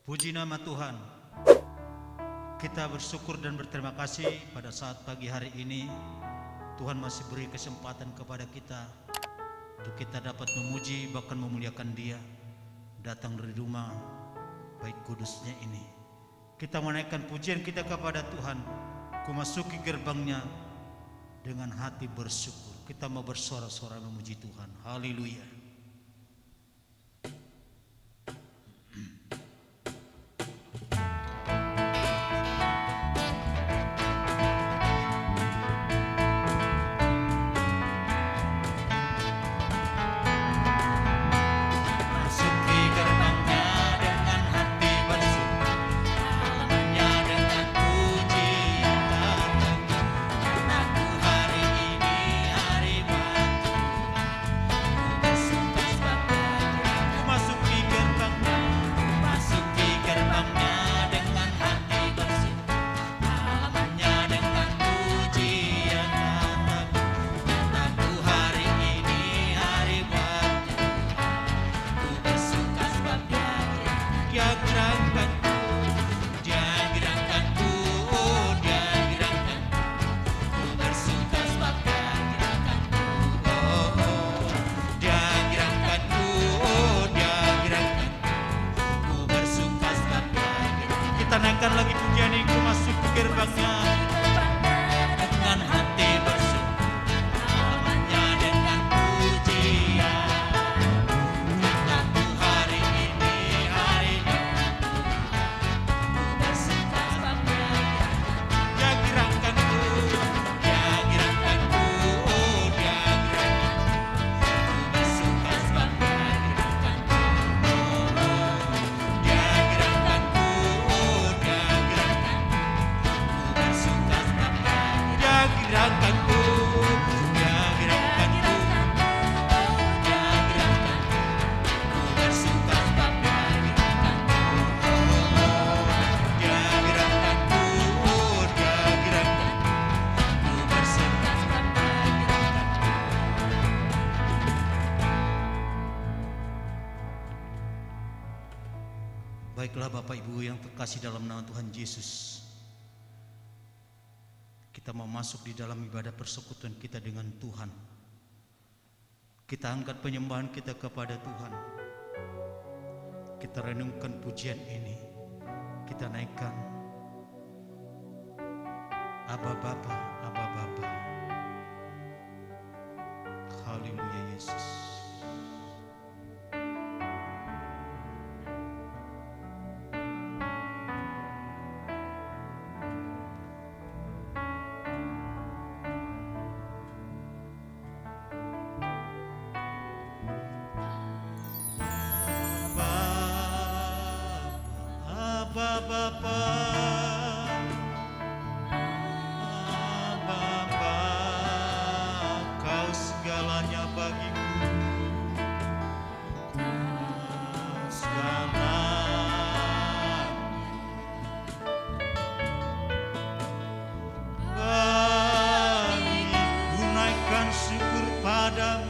Puji nama Tuhan. Kita bersyukur dan berterima kasih pada saat pagi hari ini Tuhan masih beri kesempatan kepada kita untuk kita dapat memuji bahkan memuliakan Dia datang dari rumah baik kudusnya ini. Kita menaikkan pujian kita kepada Tuhan. Ku masuki gerbangnya dengan hati bersyukur. Kita mau bersorak-sorai memuji Tuhan. Haleluya. Kita naikkan lagi pujian ini, ku masuk ke gerbangnya dengan hati bersyukur, halamannya dengan pujian. Aku hari ini harinya, ku bersuka sebab Dia gerakkanku, Dia gerakkanku, Dia gerakkanku, ku bersuka sebab Dia gerakkanku, Dia gerakkanku. Gerakanku, Dia gerakanku, Dia gerakanku, ku bersuka sebab Dia gerakanku, Dia gerakanku, Dia gerakanku, ku bersuka sebab Dia gerakanku. Baiklah Bapak Ibu yang terkasih dalam nama Tuhan Yesus, kita mau masuk di dalam ibadah persekutuan kita dengan Tuhan. Kita angkat penyembahan kita kepada Tuhan. Kita renungkan pujian ini. Kita naikkan Aba Bapa, Aba Bapa. Haleluya Yesus. Bapa, Bapa, Kau segalanya bagiku, segalanya bagiku, naikkan syukur padamu.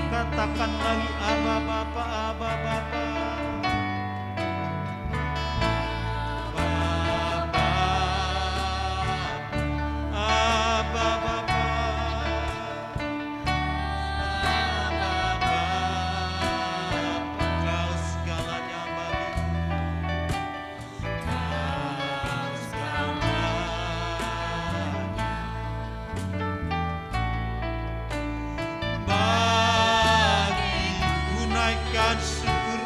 Katakan lagi Aba Bapa, Aba Bapa. Bapa, Aba Bapa, Aba Bapa, Kau segalanya bagiku, Kau segalanya. Naikkan syukur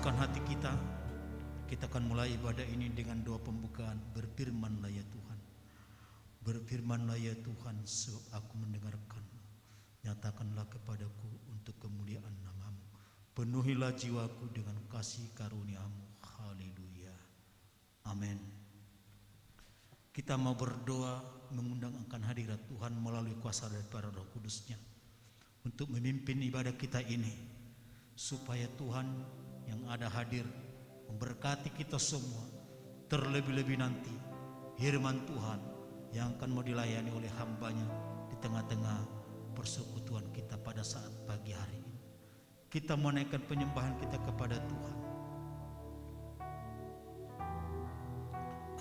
satukan hati kita. Kita akan mulai ibadah ini dengan doa pembukaan. Berfirmanlah ya Tuhan. Berfirmanlah ya Tuhan, sebab aku mendengarkan-Mu. Nyatakanlah kepadaku untuk kemuliaan nama-Mu. Penuhilah jiwaku dengan kasih karunia-Mu. Haleluya. Amin. Kita mau berdoa mengundang akan hadirat Tuhan melalui kuasa daripada Roh Kudus-Nya untuk memimpin ibadah kita ini, supaya Tuhan yang ada hadir memberkati kita semua. Terlebih-lebih nanti firman Tuhan yang akan mau dilayani oleh hamba-Nya di tengah-tengah persekutuan kita pada saat pagi hari ini. Kita menaikkan penyembahan kita kepada Tuhan.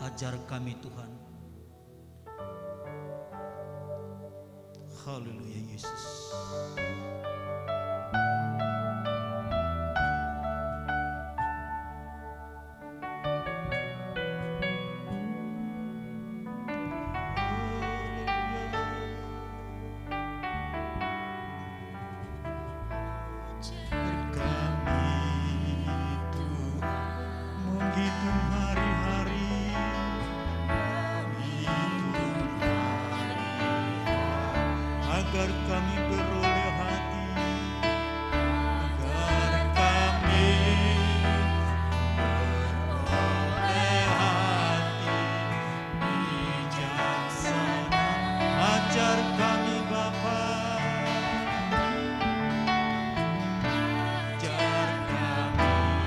Ajar kami Tuhan. Haleluya Yesus. Agar kami beroleh hati, agar kami beroleh hati bijaksana. Ajar kami Bapa, ajar kami Bapa,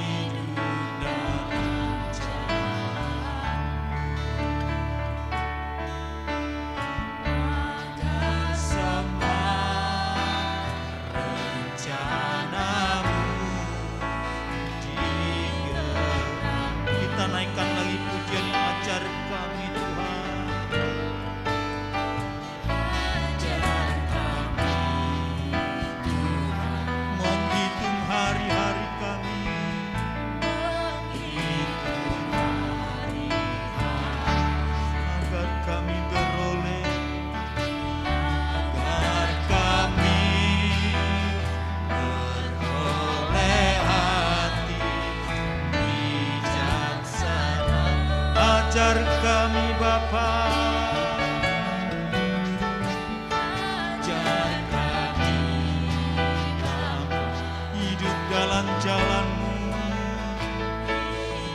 hidup dalam jalan rencana-Mu digerak. Kita naikkan lagi pujian yang ajar kami Tuhan. Ajar kami Tuhan, menghitung hari-hari kami, menghitung hari-hari, agar kami beroleh, agar kami beroleh hati bijaksana. Ajar kami Bapa, ajar kami Bapa, hidup dalam jalan-Mu,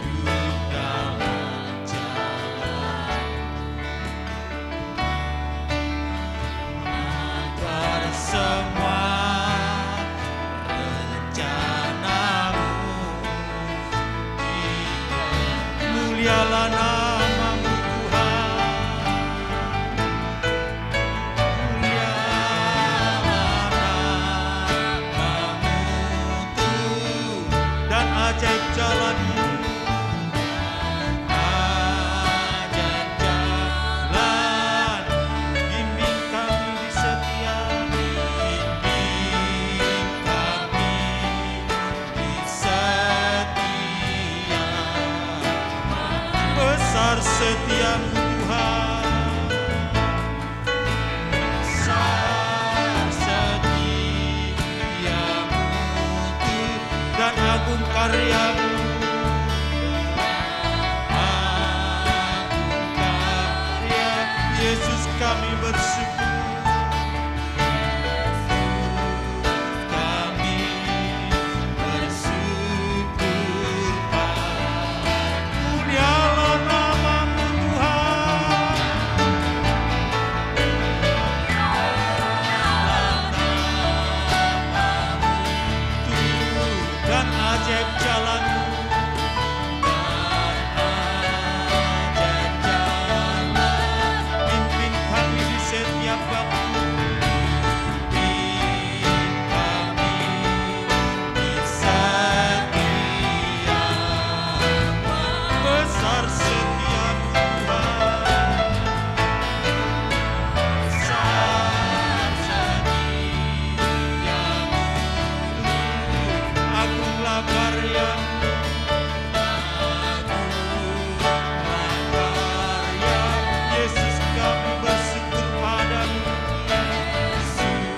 hidup dalam jalan, agar semua rencana-Mu mulialah nama-Mu Tuhan, mulialah nama-Mu Tuhan, dan ajaib jalan-Mu, ajaib jalan, bimbing kami di setiap, bimbing kami di setiap. Besar setiamu Tuhan, besar setiamu Tuhan, dan agung karya-Mu, agung karya. Yesus kami bersyukur, kami bersyukur. Mulialah nama-Mu Tuhan, dan ajaib jalan-Mu, dan ajaib jalan, pimpin kami di setiap waktu, pimpin kami di setiap. Besar setiamu Tuhan, besar setiamu, agunglah karya-Mu, agunglah karya. Yesus kami bersyukur padamu, Yesus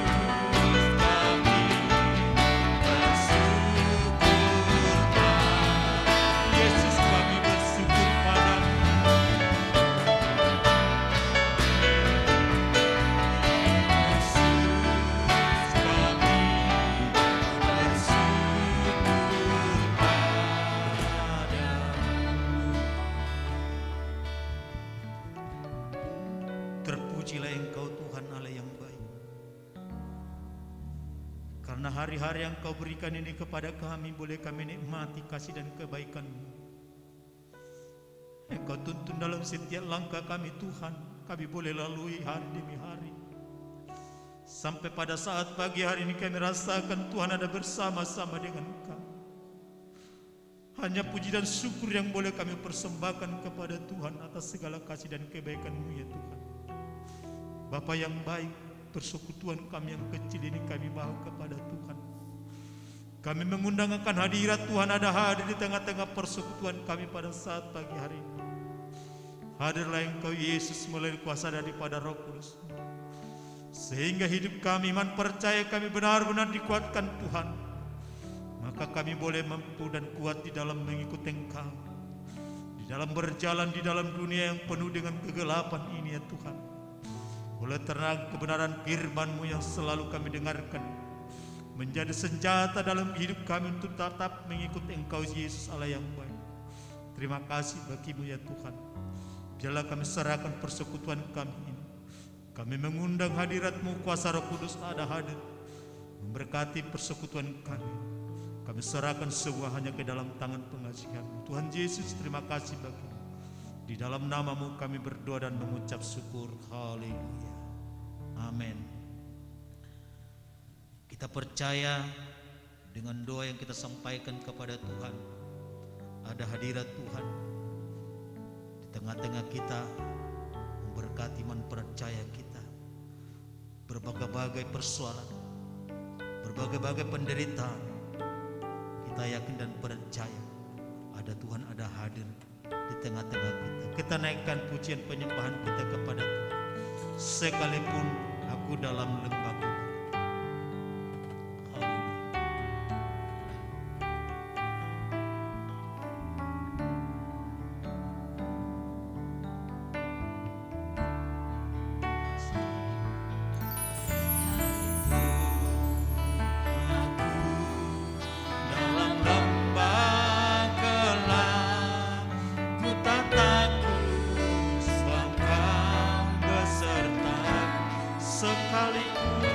hari-hari yang Kau berikan ini kepada kami, boleh kami nikmati kasih dan kebaikan-Mu. Engkau tuntun dalam setiap langkah kami Tuhan. Kami boleh lalui hari demi hari, sampai pada saat pagi hari ini kami rasakan Tuhan ada bersama-sama dengan kami. Hanya puji dan syukur yang boleh kami persembahkan kepada Tuhan atas segala kasih dan kebaikan-Mu ya Tuhan. Bapa yang baik, persekutuan kami yang kecil ini kami bawa kepada Tuhan. Kami mengundang akan hadirat Tuhan ada hadir di tengah-tengah persekutuan kami pada saat pagi hari ini. Hadirlah Engkau Yesus melalui kuasa daripada Roh Kudus, sehingga hidup kami, iman percaya kami benar-benar dikuatkan Tuhan. Maka kami boleh mampu dan kuat di dalam mengikuti Engkau, di dalam berjalan di dalam dunia yang penuh dengan kegelapan ini ya Tuhan. Oleh terang kebenaran firman-Mu yang selalu kami dengarkan, menjadi senjata dalam hidup kami untuk tetap mengikuti Engkau Yesus Allah yang baik. Terima kasih bagi-Mu ya Tuhan. Biarlah kami serahkan persekutuan kami ini. Kami mengundang hadirat-Mu, kuasa Roh Kudus ada hadir, memberkati persekutuan kami. Kami serahkan semua hanya ke dalam tangan pengasihan-Mu. Tuhan Yesus, terima kasih bagi-Mu. Di dalam nama-Mu kami berdoa dan mengucap syukur. Haleluya. Amin. Kita percaya dengan doa yang kita sampaikan kepada Tuhan, ada hadirat Tuhan di tengah-tengah kita, memberkati iman percaya kita. Berbagai-bagai persoalan, berbagai-bagai penderitaan, kita yakin dan percaya ada Tuhan ada hadir di tengah-tengah kita. Kita naikkan pujian penyembahan kita kepada Tuhan. Sekalipun aku dalam lembah gelap. Sekalipun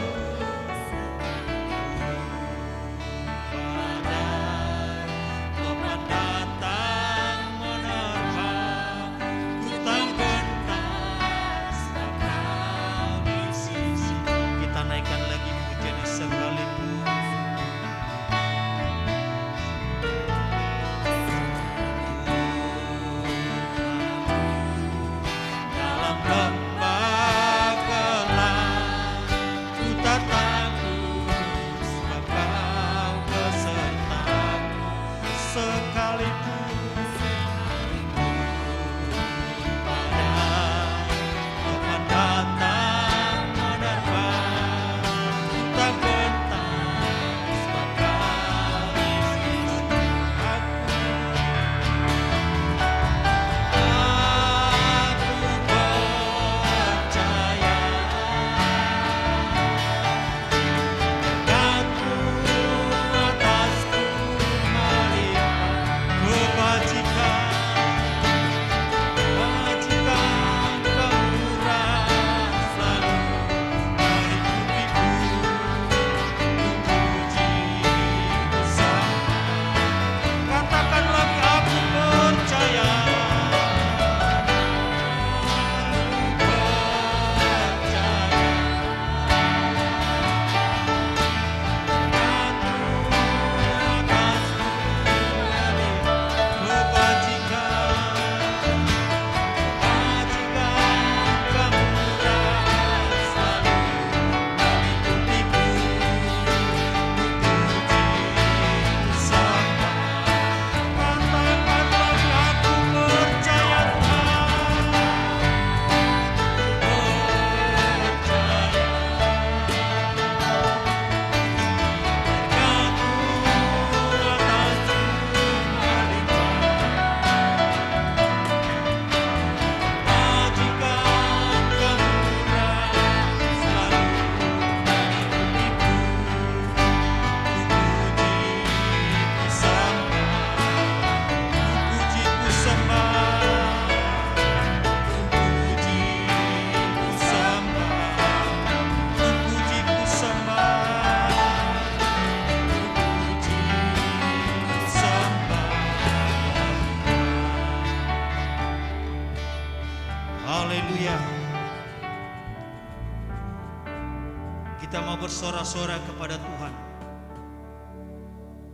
Kita mau bersorak-sorai kepada Tuhan,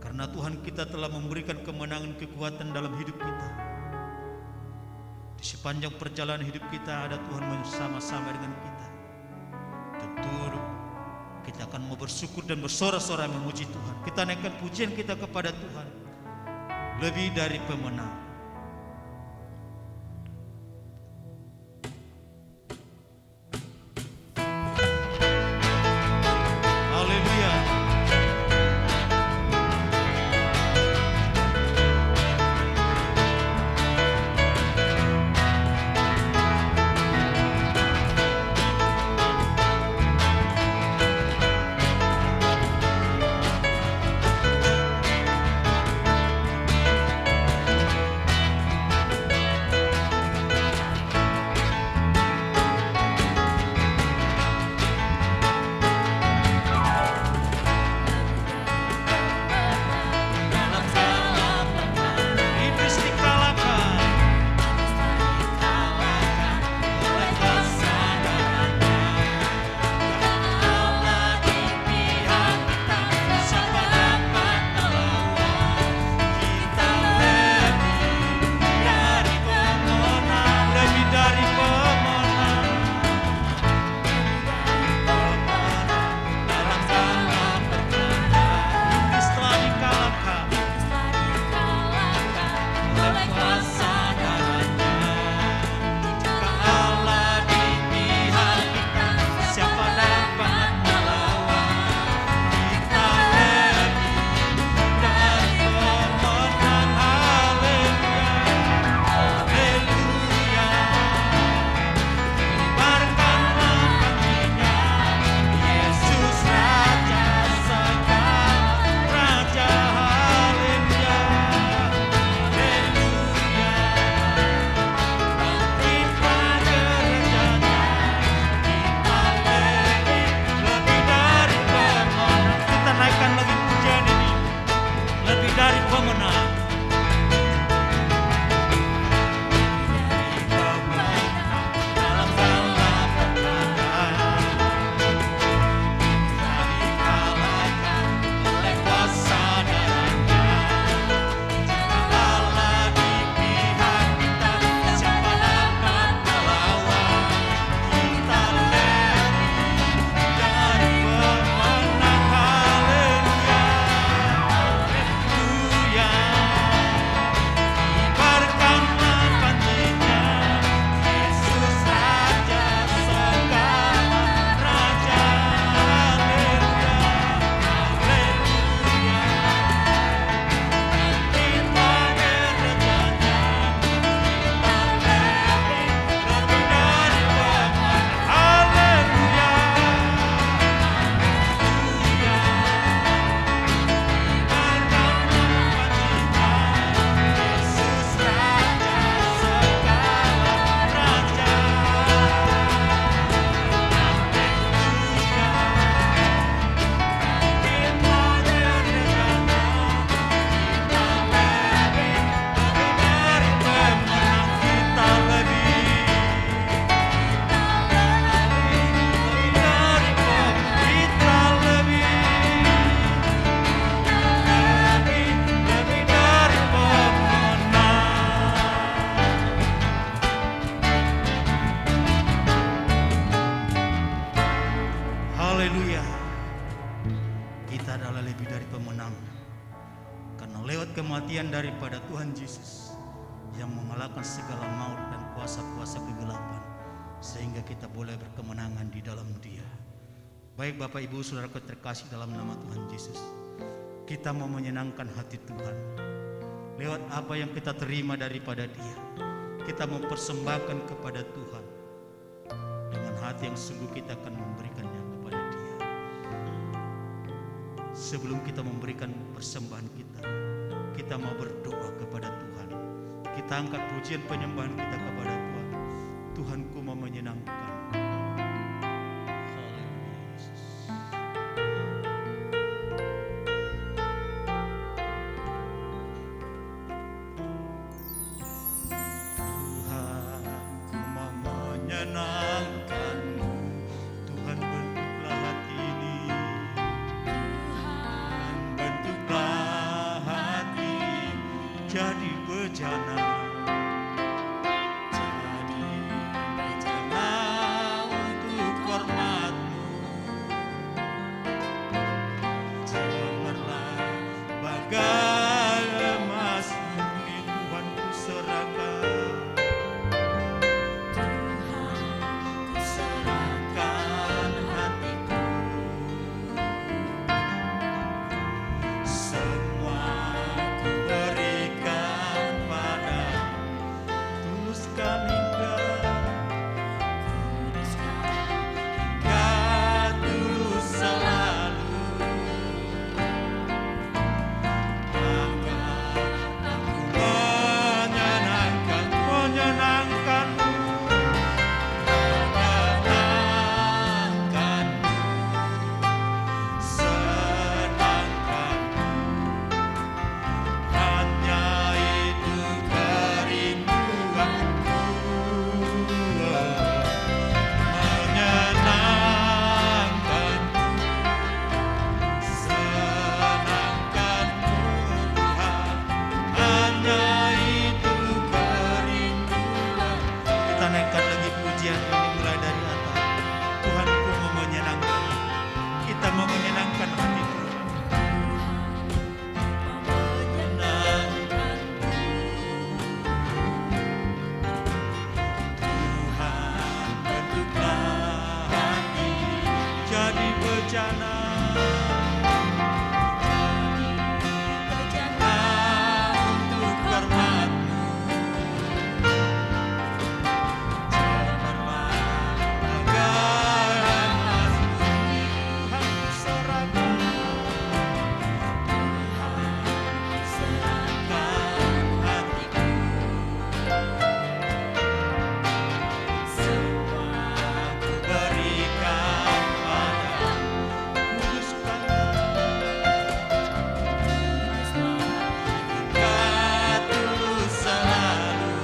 karena Tuhan kita telah memberikan kemenangan kekuatan dalam hidup kita. Di sepanjang perjalanan hidup kita ada Tuhan bersama-sama dengan kita. Tentu kita akan mau bersyukur dan bersorak-sorai memuji Tuhan. Kita naikkan pujian kita kepada Tuhan, lebih dari pemenang. Haleluya. Kita adalah lebih dari pemenang, karena lewat kematian daripada Tuhan Yesus yang mengalahkan segala maut dan kuasa-kuasa kegelapan, sehingga kita boleh berkemenangan di dalam Dia. Baik Bapak Ibu Saudaraku terkasih dalam nama Tuhan Yesus, kita mau menyenangkan hati Tuhan lewat apa yang kita terima daripada Dia. Kita mempersembahkan kepada Tuhan dengan hati yang sungguh, kita akan memberikannya kepada Dia. Sebelum kita memberikan persembahan kita mau berdoa kepada Tuhan. Kita angkat pujian penyembahan kita kepada Tuhan. Tuhanku mau menyenangkan. Haleluya Yesus. Tuhanku mau menyenangkanmu. Tuhan bentuklah hati ini jadi bejana. Jadi bejana untuk hormat-Mu. Cemerlang bagai emas murni Tuhan ku serahkan. Tuhan, ku serahkan hatiku. Semua ku berikan pada tuluskan hingga tulus selalu. Agar aku menyenangkan-Mu, senangkan-Mu. Hanya itu kerinduanku, menyenangkan-Mu, senangkan-Mu Tuhan. Hanya itu kerinduan. Kita naikkan lagi pujian ini mulai dari atas. Tuhanku mau menyenangkan. Kita mau menyenangkan hati Tuhan. Tuhan, bentuklah hati jadi bejana. Untuk hormat-Mu. Cemerlang bagai emas murni Tuhan ku serahkan. Serahkan hatiku. Semua ku berikan pada-Mu. Kuduskan hingga tulus selalu.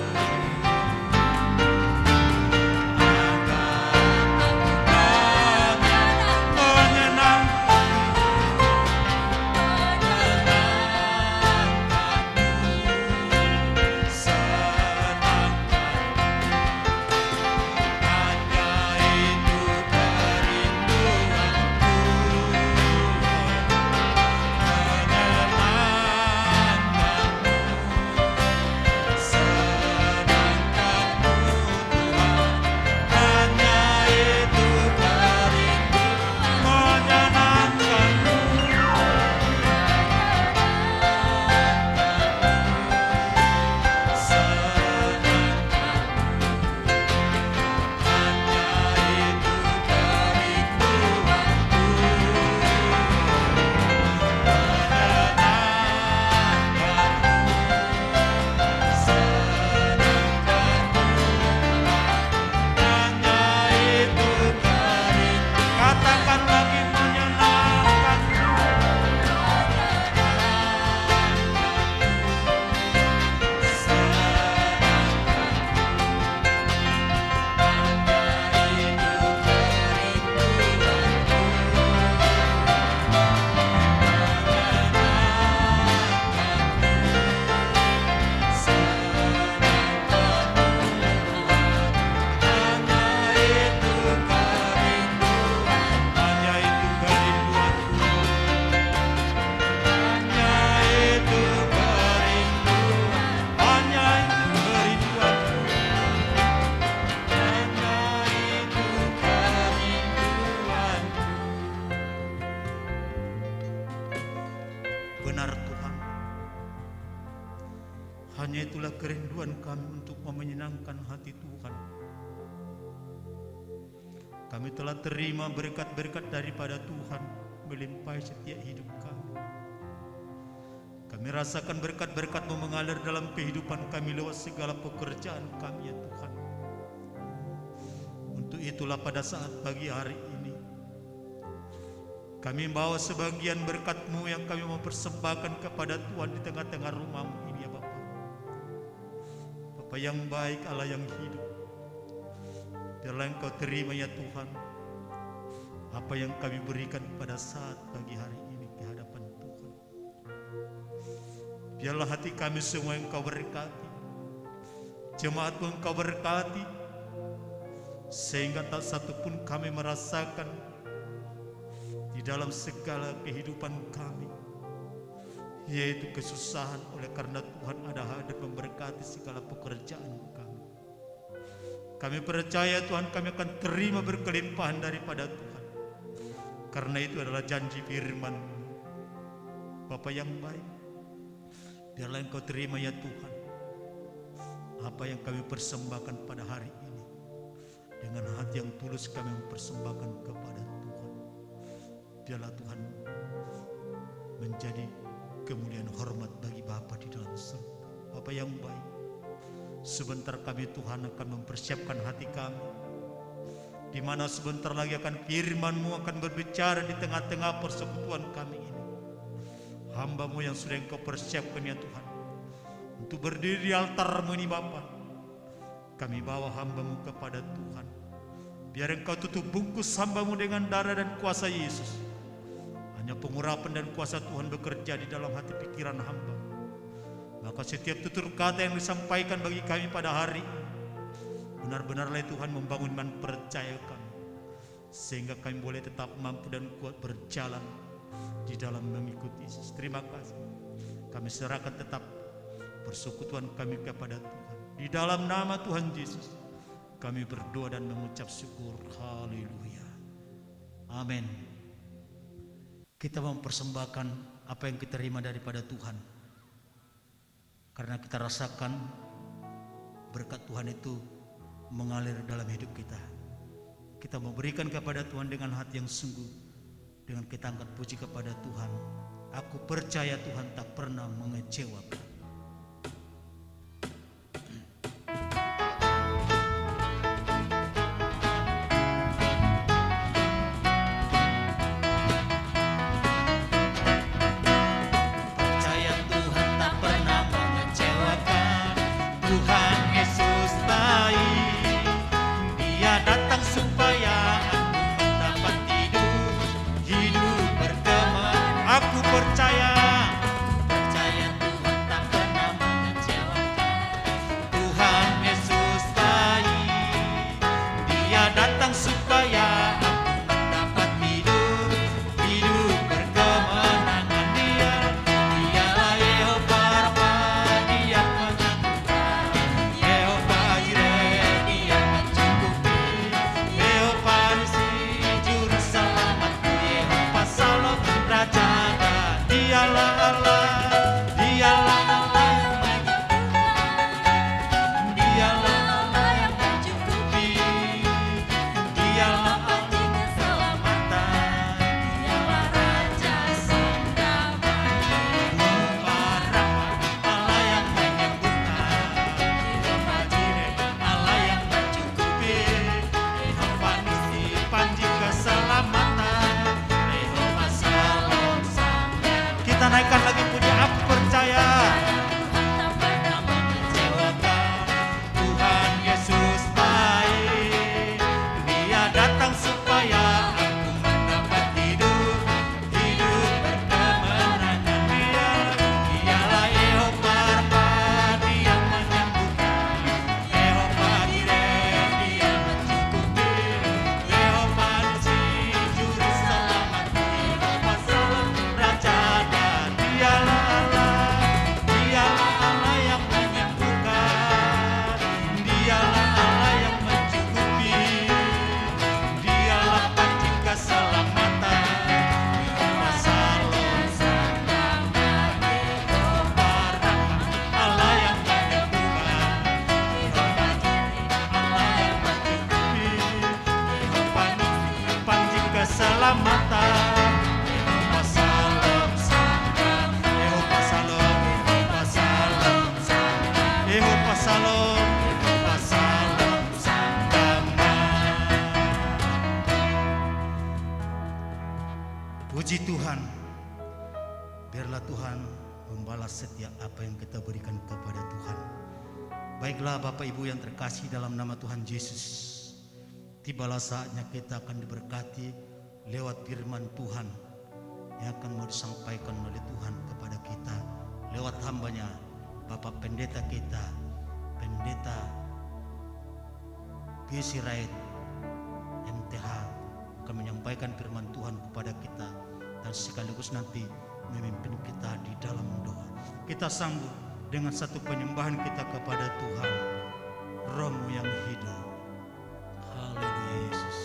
Katakan lagi menyenangkan-Mu. Hanya itu kerinduanku. Hanya itu kerinduan. Hanya itu kerinduanku. Hanya itu kerinduanku. Benar Tuhan. Hanya itulah kerinduan kami untuk menyenangkan hati Tuhan. Kami telah terima berkat-berkat daripada Tuhan melimpahi setiap hidup kami. Kami rasakan berkat-berkat-Mu mengalir dalam kehidupan kami lewat segala pekerjaan kami ya Tuhan. Untuk itulah pada saat pagi hari ini kami membawa sebagian berkat-Mu yang kami mau persembahkan kepada Tuhan di tengah-tengah rumah-Mu ini ya Bapa. Bapa yang baik, Allah yang hidup, biarlah Engkau terima ya Tuhan apa yang kami berikan pada saat pagi hari ini di hadapan Tuhan. Biarlah hati kami semua Engkau berkati, jemaatmu Engkau berkati, sehingga tak satu pun kami merasakan di dalam segala kehidupan kami, yaitu kesusahan, oleh karena Tuhan ada hadir memberkati segala pekerjaan kami. Kami percaya Tuhan, kami akan terima berkelimpahan daripada Tuhan, karena itu adalah janji firman-Mu. Bapa yang baik, biarlah Engkau terima ya Tuhan apa yang kami persembahkan pada hari ini. Dengan hati yang tulus kami mempersembahkan kepada Tuhan. Biarlah Tuhan menjadi kemuliaan hormat bagi Bapa di dalam surga. Bapa yang baik, sebentar kami Tuhan akan mempersiapkan hati kami, di mana sebentar lagi akan firman-Mu akan berbicara di tengah-tengah persekutuan kami ini. Hamba-Mu yang sudah Engkau persiapkan ya Tuhan, untuk berdiri di altar-Mu ini Bapa, kami bawa hamba-Mu kepada Tuhan. Biar Engkau tutup bungkus hamba-Mu dengan darah dan kuasa Yesus. Hanya pengurapan dan kuasa Tuhan bekerja di dalam hati pikiran hamba. Maka setiap tutur kata yang disampaikan bagi kami pada hari ini, benar-benarlah Tuhan membangun iman percaya kami, sehingga kami boleh tetap mampu dan kuat berjalan di dalam mengikuti Yesus. Terima kasih. Kami serahkan tetap persekutuan kami kepada Tuhan. Di dalam nama Tuhan Yesus kami berdoa dan mengucap syukur. Haleluya. Amin. Kita mempersembahkan apa yang kita terima daripada Tuhan, karena kita rasakan berkat Tuhan itu mengalir dalam hidup kita. Kita memberikan kepada Tuhan dengan hati yang sungguh, dengan kita angkat puji kepada Tuhan. Aku percaya Tuhan tak pernah mengecewakan. Percaya Tuhan tak pernah mengecewakan. Tuhan Yesus baik, Dia datang supaya aku mendapat hidup berkemenangan. Aku percaya Tuhan tak pernah mengecewakan. Tuhan Yesus baik, Dia datang supaya aku mendapat hidup berkemenangan. Dialah Yehova Rafa, Dia menyembuhkan. Yehova Jireh, Dia mencukupi. Yehova Nisi, Juru Selamatku. Yehova Salom, Raja. Dialah Allah, Dialah Allah yang menyembuhkan. Dialah Allah yang mencukupi. Dialah Allah keselamatan. Dialah Raja Sang Damai. Yehova Rafa, Allah yang menyembuhkan. Yehova Jireh, Allah yang mencukupi. Yehova Nisi, Panji keselamatan. Yehova Salom Sang Damai. Kita naikkan lagi puji. Aku percaya Tuhan tak pernah mengecewakan. Tuhan Yesus baik, Dia datang supaya aku mendapat hidup berkemenangan. Dialah Yehova Rafa, Dia menyembuhkan. Yehova Jireh, Dia mencukupi. Yehova Nisi, Juru Selamatku. Yehova Salom, Raja. Dialah Allah, Dialah Allah yang menyembuhkan. Dialah Allah yang mencukupi. Dialah panji keselamatan. Yehova Salom Sang Damai. Yehova Rafa, Allah yang menyembuhkan. Yehova Jireh, Allah yang mencukupi. Yehova Nisi, panji keselamatan. Yehova Salom Sang Damai. Yehova Salom, Yehova Salom Sang Damai. Yehova Salom, Yehova Salom Sang Damai. Puji Tuhan. Biarlah Tuhan membalas setiap apa yang kita berikan kepada Tuhan. Baiklah Bapak Ibu yang terkasih dalam nama Tuhan Yesus, tibalah saatnya kita akan diberkati lewat firman Tuhan yang akan mau disampaikan oleh Tuhan kepada kita lewat hambanya Bapak Pendeta kita, Pendeta Gesi Rait MTH, akan menyampaikan firman Tuhan kepada kita dan sekaligus nanti memimpin kita di dalam doa. Kita sambut dengan satu penyembahan kita kepada Tuhan, Roh-Mu yang hidup. Haleluya Yesus.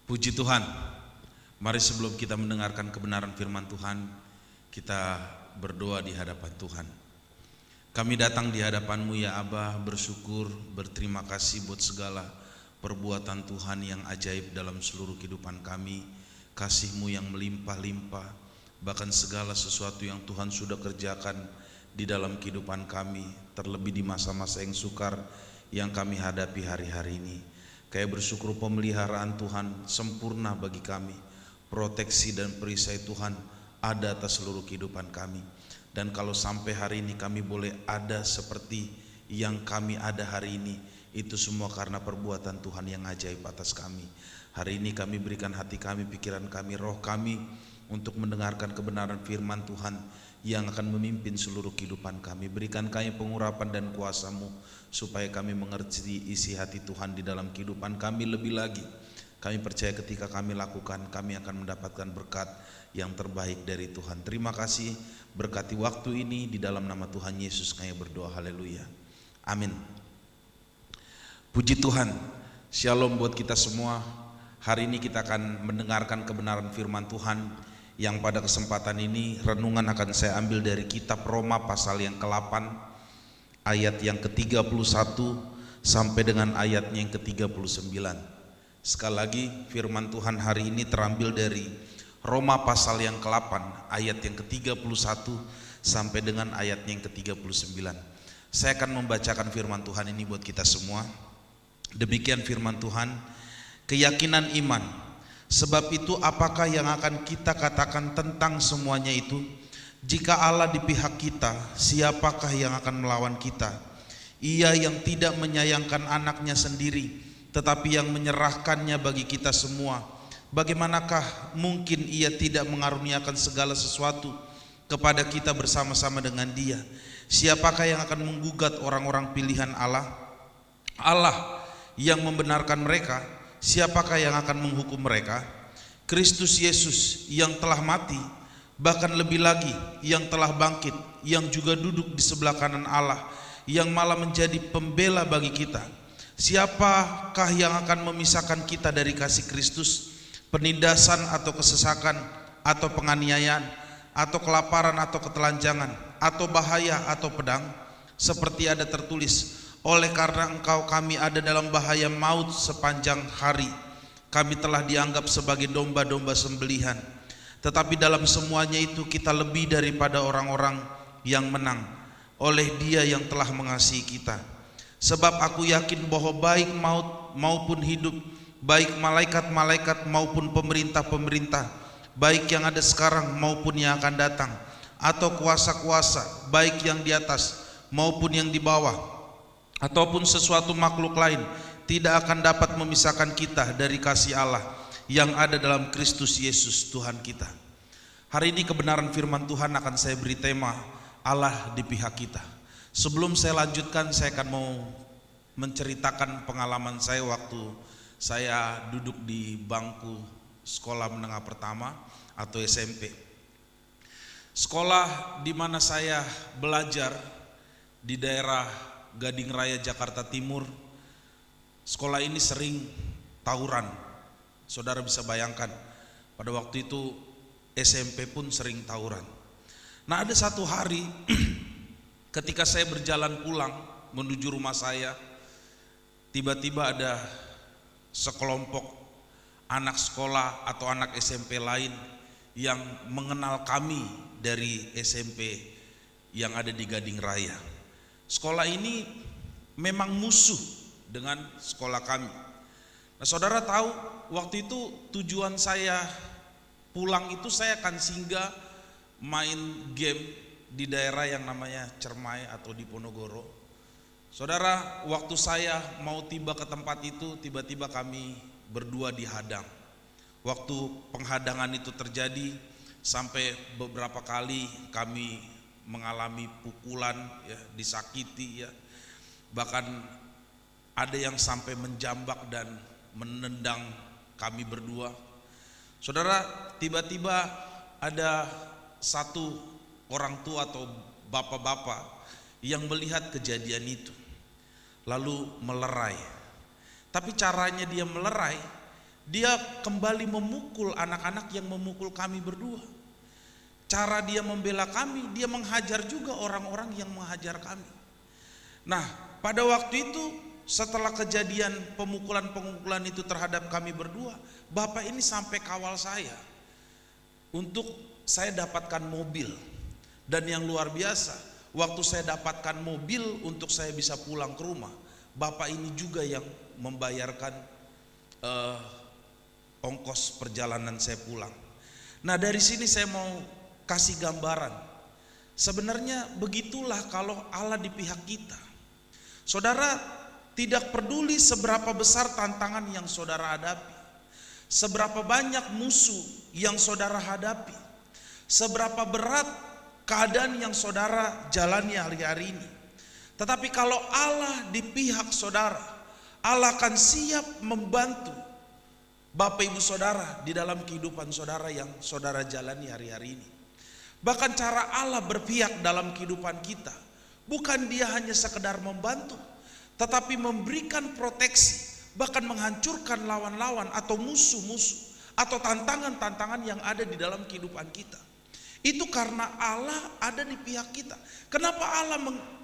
Puji Tuhan. Mari sebelum kita mendengarkan kebenaran firman Tuhan, kita berdoa di hadapan Tuhan. Kami datang di hadapan-Mu ya Abah, bersyukur, berterima kasih buat segala perbuatan Tuhan yang ajaib dalam seluruh kehidupan kami, kasih-Mu yang melimpah-limpah, bahkan segala sesuatu yang Tuhan sudah kerjakan di dalam kehidupan kami, terlebih di masa-masa yang sukar yang kami hadapi hari-hari ini. Kami bersyukur pemeliharaan Tuhan sempurna bagi kami. Proteksi dan perisai Tuhan ada atas seluruh kehidupan kami. Dan kalau sampai hari ini kami boleh ada seperti yang kami ada hari ini, itu semua karena perbuatan Tuhan yang ajaib atas kami. Hari ini kami berikan hati kami, pikiran kami, roh kami untuk mendengarkan kebenaran firman Tuhan yang akan memimpin seluruh kehidupan kami. Berikan kami pengurapan dan kuasa-Mu supaya kami mengerti isi hati Tuhan di dalam kehidupan kami lebih lagi. Kami percaya ketika kami lakukan, kami akan mendapatkan berkat yang terbaik dari Tuhan. Terima kasih, berkati waktu ini di dalam nama Tuhan Yesus kami berdoa, haleluya, amin. Puji Tuhan, shalom buat kita semua. Hari ini kita akan mendengarkan kebenaran firman Tuhan yang pada kesempatan ini renungan akan saya ambil dari kitab Roma pasal yang ke-8 ayat yang ke-31 sampai dengan ayatnya yang ke-39. Sekali lagi firman Tuhan hari ini terambil dari Roma pasal yang ke-8 ayat yang ke-31 sampai dengan ayatnya yang ke-39. Saya akan membacakan firman Tuhan ini buat kita semua. Demikian firman Tuhan, keyakinan iman. Sebab itu apakah yang akan kita katakan tentang semuanya itu? Jika Allah di pihak kita, siapakah yang akan melawan kita? Ia yang tidak menyayangkan anaknya sendiri, tetapi yang menyerahkannya bagi kita semua, bagaimanakah mungkin ia tidak mengaruniakan segala sesuatu kepada kita bersama-sama dengan Dia? Siapakah yang akan menggugat orang-orang pilihan Allah? Allah yang membenarkan mereka, siapakah yang akan menghukum mereka? Kristus Yesus yang telah mati, bahkan lebih lagi yang telah bangkit, yang juga duduk di sebelah kanan Allah, yang malah menjadi pembela bagi kita. Siapakah yang akan memisahkan kita dari kasih Kristus? Penindasan atau kesesakan, atau penganiayaan, atau kelaparan, atau ketelanjangan, atau bahaya, atau pedang? Seperti ada tertulis, oleh karena engkau kami ada dalam bahaya maut sepanjang hari. Kami telah dianggap sebagai domba-domba sembelihan. Tetapi dalam semuanya itu kita lebih daripada orang-orang yang menang oleh Dia yang telah mengasihi kita. Sebab aku yakin bahwa baik maut maupun hidup, baik malaikat-malaikat maupun pemerintah-pemerintah, baik yang ada sekarang maupun yang akan datang, atau kuasa-kuasa, baik yang di atas maupun yang di bawah, ataupun sesuatu makhluk lain, tidak akan dapat memisahkan kita dari kasih Allah yang ada dalam Kristus Yesus Tuhan kita. Hari ini kebenaran firman Tuhan akan saya beri tema Allah di pihak kita. Sebelum saya lanjutkan, saya akan mau menceritakan pengalaman saya waktu saya duduk di bangku sekolah menengah pertama atau SMP. Sekolah di mana saya belajar di daerah Gading Raya, Jakarta Timur. Sekolah ini sering tawuran. Saudara bisa bayangkan, pada waktu itu SMP pun sering tawuran. Nah, ada satu hari ketika saya berjalan pulang menuju rumah saya, tiba-tiba ada sekelompok anak sekolah atau anak SMP lain yang mengenal kami dari SMP yang ada di Gading Raya. Sekolah ini memang musuh dengan sekolah kami. Nah, saudara tahu waktu itu tujuan saya pulang itu saya akan singgah main game di daerah yang namanya Cermai atau di Ponorogo. Saudara, waktu saya mau tiba ke tempat itu, tiba-tiba kami berdua dihadang. Waktu penghadangan itu terjadi, sampai beberapa kali kami mengalami pukulan, ya, disakiti, ya. Bahkan ada yang sampai menjambak dan menendang kami berdua. Saudara, tiba-tiba ada satu orang tua atau bapak-bapak yang melihat kejadian itu, lalu melerai. Tapi caranya dia melerai, dia kembali memukul anak-anak yang memukul kami berdua. Cara dia membela kami, dia menghajar juga orang-orang yang menghajar kami. Nah, pada waktu itu setelah kejadian pemukulan-pemukulan itu terhadap kami berdua, bapak ini sampai kawal saya untuk saya dapatkan mobil. Dan yang luar biasa, waktu saya dapatkan mobil untuk saya bisa pulang ke rumah, Bapak ini juga yang membayarkan ongkos perjalanan saya pulang. Nah, dari sini saya mau kasih gambaran. Sebenarnya begitulah kalau Allah di pihak kita. Saudara, tidak peduli seberapa besar tantangan yang saudara hadapi, seberapa banyak musuh yang saudara hadapi, seberapa berat keadaan yang saudara jalani hari-hari ini. Tetapi kalau Allah di pihak saudara, Allah akan siap membantu Bapak Ibu Saudara di dalam kehidupan saudara yang saudara jalani hari-hari ini. Bahkan cara Allah berpihak dalam kehidupan kita, bukan dia hanya sekedar membantu, tetapi memberikan proteksi, bahkan menghancurkan lawan-lawan atau musuh-musuh atau tantangan-tantangan yang ada di dalam kehidupan kita. Itu karena Allah ada di pihak kita. Kenapa Allah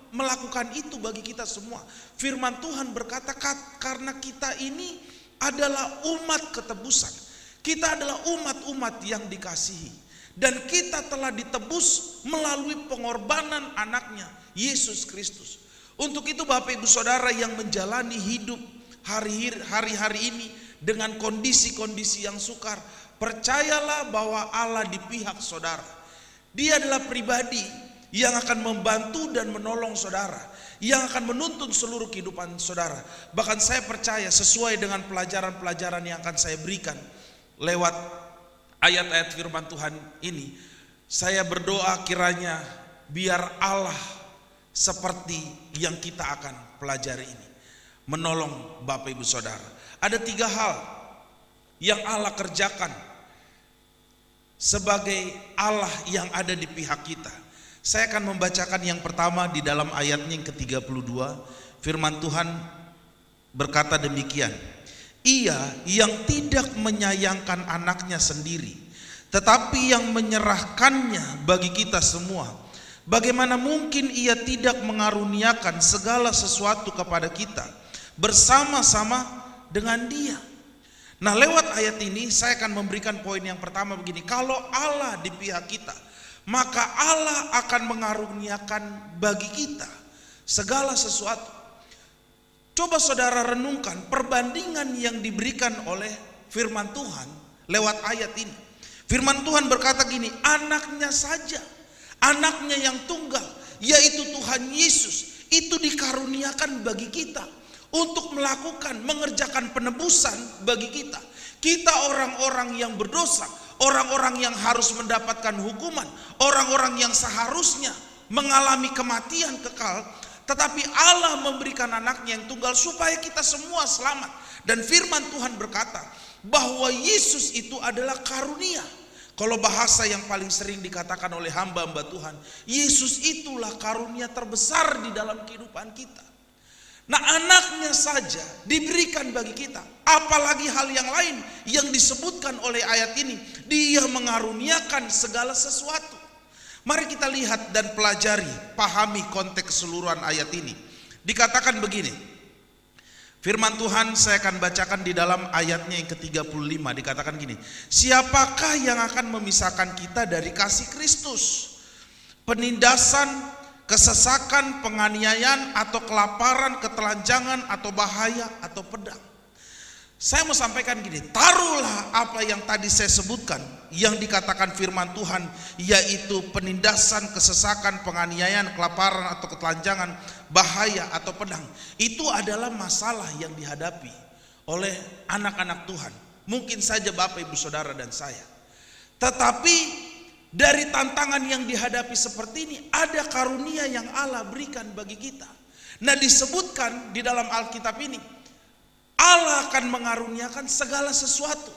melakukan itu bagi kita semua? Firman Tuhan berkata, karena kita ini adalah umat ketebusan. Kita adalah umat-umat yang dikasihi. Dan kita telah ditebus melalui pengorbanan anaknya, Yesus Kristus. Untuk itu Bapak Ibu Saudara yang menjalani hidup hari-hari ini dengan kondisi-kondisi yang sukar, percayalah bahwa Allah di pihak saudara. Dia adalah pribadi yang akan membantu dan menolong saudara, yang akan menuntun seluruh kehidupan saudara. Bahkan saya percaya sesuai dengan pelajaran-pelajaran yang akan saya berikan lewat ayat-ayat firman Tuhan ini, saya berdoa kiranya biar Allah seperti yang kita akan pelajari ini menolong Bapak Ibu Saudara. Ada 3 hal yang Allah kerjakan sebagai Allah yang ada di pihak kita. Saya akan membacakan yang pertama di dalam ayatnya yang ke-32. Firman Tuhan berkata demikian, Ia yang tidak menyayangkan anaknya sendiri, tetapi yang menyerahkannya bagi kita semua, bagaimana mungkin ia tidak mengaruniakan segala sesuatu kepada kita bersama-sama dengan dia. Nah, lewat ayat ini saya akan memberikan poin yang pertama begini. Kalau Allah di pihak kita, maka Allah akan mengaruniakan bagi kita segala sesuatu. Coba saudara renungkan perbandingan yang diberikan oleh firman Tuhan lewat ayat ini. Firman Tuhan berkata gini, anaknya saja, anaknya yang tunggal, yaitu Tuhan Yesus, itu dikaruniakan bagi kita untuk melakukan, mengerjakan penebusan bagi kita. Kita orang-orang yang berdosa, orang-orang yang harus mendapatkan hukuman, orang-orang yang seharusnya mengalami kematian kekal, tetapi Allah memberikan anaknya yang tunggal supaya kita semua selamat. Dan firman Tuhan berkata bahwa Yesus itu adalah karunia. Kalau bahasa yang paling sering dikatakan oleh hamba-hamba Tuhan, Yesus itulah karunia terbesar di dalam kehidupan kita. Nah, anaknya saja diberikan bagi kita, apalagi hal yang lain yang disebutkan oleh ayat ini. Dia mengaruniakan segala sesuatu. Mari kita lihat dan pelajari, pahami konteks keseluruhan ayat ini. Dikatakan begini, firman Tuhan saya akan bacakan di dalam ayatnya yang ke-35. Dikatakan gini, siapakah yang akan memisahkan kita dari kasih Kristus? Penindasan, kesesakan, penganiayaan, atau kelaparan, ketelanjangan, atau bahaya, atau pedang. Saya mau sampaikan gini, taruhlah apa yang tadi saya sebutkan, yang dikatakan firman Tuhan, yaitu penindasan, kesesakan, penganiayaan, kelaparan, atau ketelanjangan, bahaya, atau pedang. Itu adalah masalah yang dihadapi oleh anak-anak Tuhan. Mungkin saja Bapak Ibu Saudara dan saya. Tetapi dari tantangan yang dihadapi seperti ini, ada karunia yang Allah berikan bagi kita. Nah, disebutkan di dalam Alkitab ini, Allah akan mengaruniakan segala sesuatu.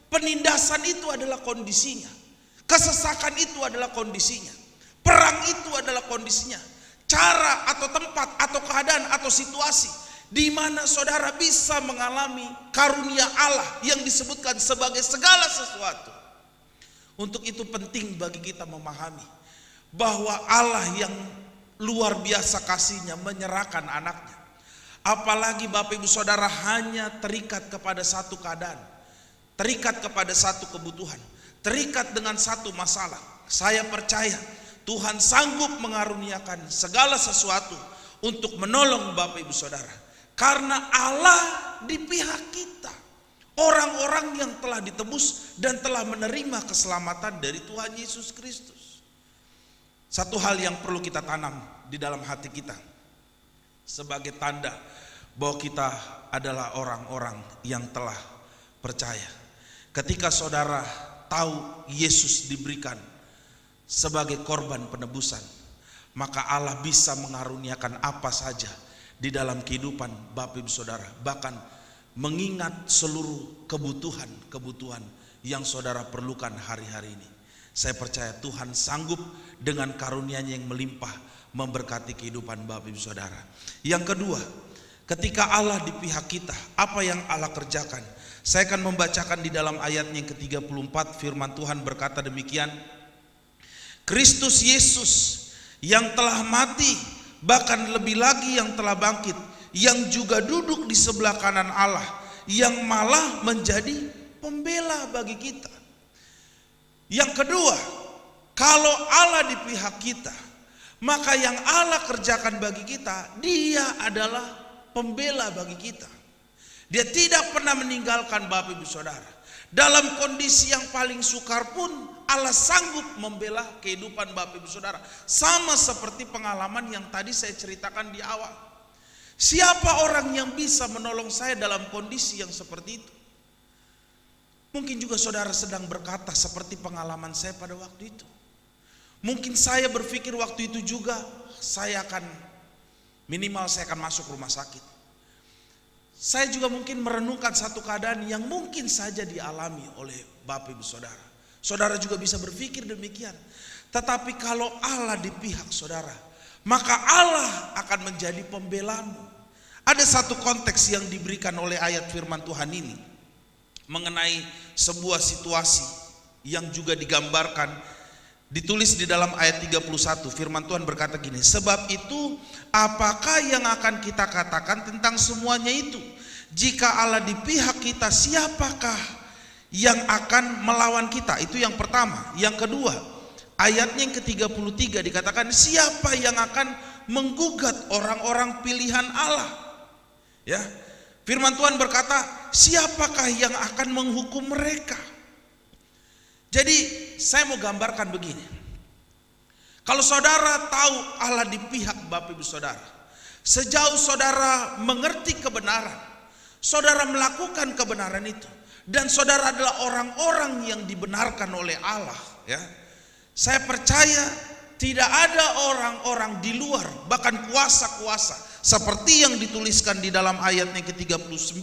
Penindasan itu adalah kondisinya. Kesesakan itu adalah kondisinya. Perang itu adalah kondisinya. Cara atau tempat atau keadaan atau situasi di mana saudara bisa mengalami karunia Allah yang disebutkan sebagai segala sesuatu. Untuk itu penting bagi kita memahami bahwa Allah yang luar biasa kasihnya menyerahkan anaknya. Apalagi Bapak Ibu Saudara hanya terikat kepada satu keadaan, terikat kepada satu kebutuhan, terikat dengan satu masalah. Saya percaya Tuhan sanggup mengaruniakan segala sesuatu untuk menolong Bapak Ibu Saudara. Karena Allah di pihak kita. Orang-orang yang telah ditebus dan telah menerima keselamatan dari Tuhan Yesus Kristus. Satu hal yang perlu kita tanam di dalam hati kita sebagai tanda bahwa kita adalah orang-orang yang telah percaya. Ketika saudara tahu Yesus diberikan sebagai korban penebusan, maka Allah bisa mengaruniakan apa saja di dalam kehidupan Bapak Ibu Saudara, bahkan mengingat seluruh kebutuhan yang saudara perlukan hari-hari ini. Saya percaya Tuhan sanggup dengan karunia-Nya yang melimpah memberkati kehidupan Bapak Ibu Saudara. Yang kedua, ketika Allah di pihak kita, apa yang Allah kerjakan? Saya akan membacakan di dalam ayatnya yang ke-34, firman Tuhan berkata demikian. Kristus Yesus yang telah mati, bahkan lebih lagi yang telah bangkit, yang juga duduk di sebelah kanan Allah, yang malah menjadi pembela bagi kita. Yang kedua, kalau Allah di pihak kita, maka yang Allah kerjakan bagi kita, Dia adalah pembela bagi kita. Dia tidak pernah meninggalkan Bapak Ibu Saudara. Dalam kondisi yang paling sukar pun Allah sanggup membela kehidupan Bapak Ibu Saudara. Sama seperti pengalaman yang tadi saya ceritakan di awal. Siapa orang yang bisa menolong saya dalam kondisi yang seperti itu? Mungkin juga saudara sedang berkata seperti pengalaman saya pada waktu itu. Mungkin saya berpikir waktu itu juga saya akan masuk rumah sakit. Saya juga mungkin merenungkan satu keadaan yang mungkin saja dialami oleh Bapak Ibu Saudara. Saudara juga bisa berpikir demikian. Tetapi kalau Allah di pihak saudara, maka Allah akan menjadi pembelamu. Ada satu konteks yang diberikan oleh ayat firman Tuhan ini mengenai sebuah situasi yang juga digambarkan, ditulis di dalam ayat 31. Firman Tuhan berkata gini, sebab itu apakah yang akan kita katakan tentang semuanya itu? Jika Allah di pihak kita, siapakah yang akan melawan kita? Itu yang pertama. Yang kedua, ayatnya yang ke-33 dikatakan, siapa yang akan menggugat orang-orang pilihan Allah? Ya, firman Tuhan berkata, siapakah yang akan menghukum mereka? Jadi saya mau gambarkan begini. Kalau saudara tahu Allah di pihak Bapak Ibu Saudara, sejauh saudara mengerti kebenaran, saudara melakukan kebenaran itu, dan saudara adalah orang-orang yang dibenarkan oleh Allah, ya. Saya percaya tidak ada orang-orang di luar, bahkan kuasa-kuasa seperti yang dituliskan di dalam ayat yang ke-39,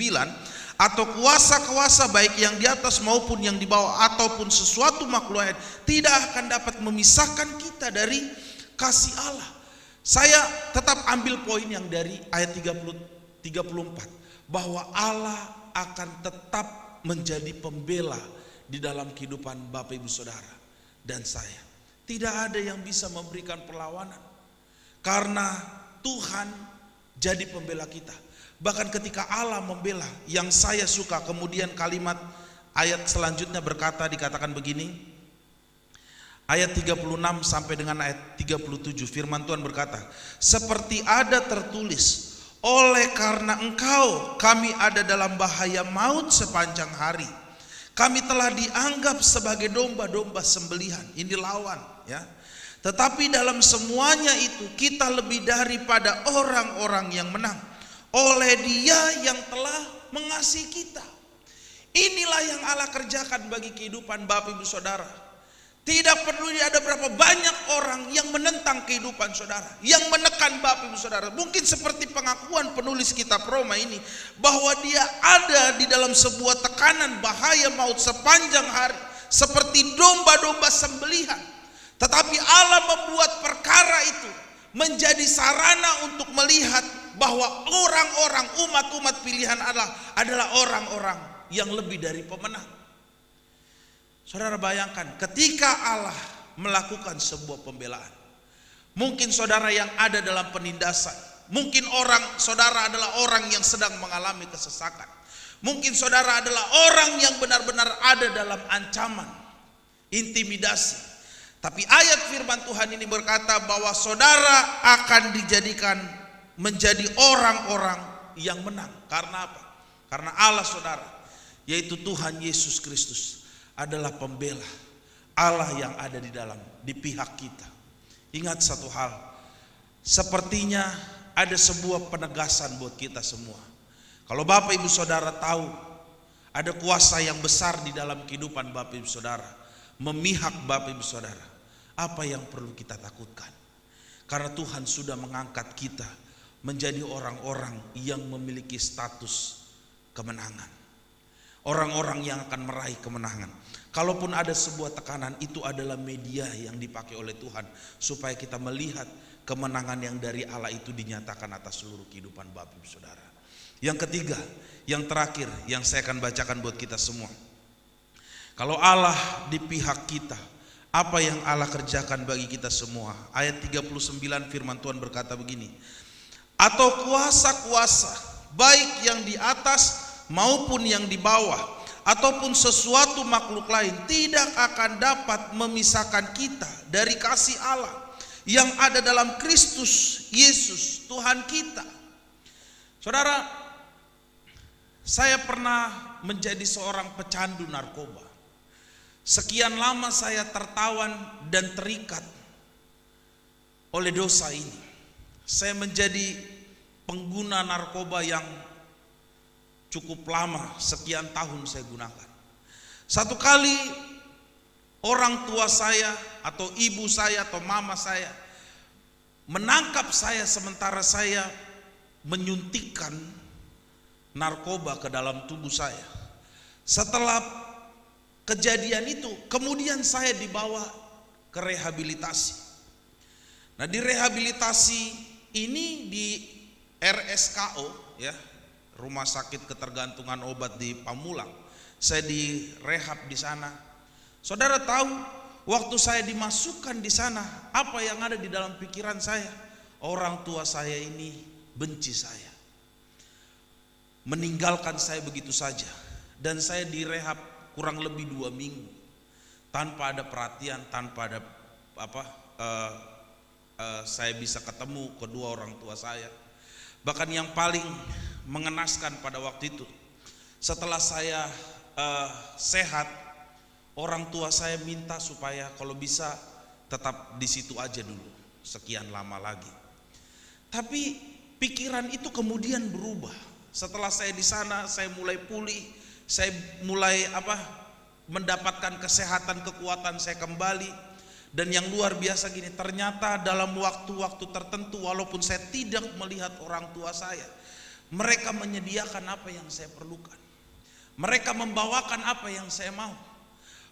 atau kuasa-kuasa baik yang di atas maupun yang di bawah, ataupun sesuatu makhluk lain, tidak akan dapat memisahkan kita dari kasih Allah. Saya tetap ambil poin yang dari ayat 34, bahwa Allah akan tetap menjadi pembela di dalam kehidupan Bapak Ibu Saudara dan saya. Tidak ada yang bisa memberikan perlawanan, karena Tuhan jadi pembela kita. Bahkan ketika Allah membela, yang saya suka kemudian kalimat ayat selanjutnya dikatakan begini, ayat 36 sampai dengan ayat 37, firman Tuhan berkata, seperti ada tertulis, oleh karena engkau kami ada dalam bahaya maut sepanjang hari, kami telah dianggap sebagai domba-domba sembelihan. Ini lawan, ya. Tetapi dalam semuanya itu kita lebih daripada orang-orang yang menang oleh Dia yang telah mengasihi kita. Inilah yang Allah kerjakan bagi kehidupan Bapak Ibu Saudara. Tidak perlu ada berapa banyak orang yang menentang kehidupan saudara, yang menekan Bapak Ibu Saudara. Mungkin seperti pengakuan penulis kitab Roma ini, bahwa dia ada di dalam sebuah tekanan bahaya maut sepanjang hari, seperti domba-domba sembelihan. Tetapi Allah membuat perkara itu menjadi sarana untuk melihat bahwa orang-orang, umat-umat pilihan Allah adalah orang-orang yang lebih dari pemenang. Saudara bayangkan ketika Allah melakukan sebuah pembelaan, mungkin saudara yang ada dalam penindasan, mungkin saudara adalah orang yang sedang mengalami kesesakan, mungkin saudara adalah orang yang benar-benar ada dalam ancaman, intimidasi. Tapi ayat firman Tuhan ini berkata bahwa saudara akan dijadikan menjadi orang-orang yang menang. Karena apa? Karena Allah saudara, yaitu Tuhan Yesus Kristus adalah pembela, Allah yang ada di pihak kita. Ingat satu hal, sepertinya ada sebuah penegasan buat kita semua. Kalau Bapak Ibu Saudara tahu ada kuasa yang besar di dalam kehidupan Bapak Ibu Saudara, memihak Bapak Ibu Saudara, apa yang perlu kita takutkan? Karena Tuhan sudah mengangkat kita menjadi orang-orang yang memiliki status kemenangan, orang-orang yang akan meraih kemenangan. Kalaupun ada sebuah tekanan, itu adalah media yang dipakai oleh Tuhan supaya kita melihat kemenangan yang dari Allah itu dinyatakan atas seluruh kehidupan Bapak Ibu Saudara. Yang ketiga, yang terakhir yang saya akan bacakan buat kita semua. Kalau Allah di pihak kita, apa yang Allah kerjakan bagi kita semua? Ayat 39 firman Tuhan berkata begini, atau kuasa-kuasa baik yang di atas maupun yang di bawah, ataupun sesuatu makhluk lain tidak akan dapat memisahkan kita dari kasih Allah yang ada dalam Kristus Yesus Tuhan kita. Saudara, saya pernah menjadi seorang pecandu narkoba. Sekian lama saya tertawan dan terikat oleh dosa ini. Saya menjadi pengguna narkoba yang cukup lama, sekian tahun saya gunakan. Satu kali orang tua saya atau ibu saya atau mama saya menangkap saya sementara saya menyuntikkan narkoba ke dalam tubuh saya. Setelah kejadian itu, kemudian saya dibawa ke rehabilitasi. Nah, di rehabilitasi ini di RSKO, ya, Rumah Sakit Ketergantungan Obat di Pamulang. Saya direhab di sana. Saudara tahu, waktu saya dimasukkan di sana, apa yang ada di dalam pikiran saya? Orang tua saya ini benci saya, meninggalkan saya begitu saja. Dan saya direhab kurang lebih 2 minggu tanpa ada perhatian, tanpa ada saya bisa ketemu kedua orang tua saya. Bahkan yang paling mengenaskan pada waktu itu, setelah saya sehat, orang tua saya minta supaya kalau bisa tetap di situ aja dulu sekian lama lagi. Tapi pikiran itu kemudian berubah. Setelah saya di sana, saya mulai pulih, saya mulai mendapatkan kesehatan, kekuatan saya kembali. Dan yang luar biasa gini, ternyata dalam waktu-waktu tertentu, walaupun saya tidak melihat orang tua saya, mereka menyediakan apa yang saya perlukan. Mereka membawakan apa yang saya mau.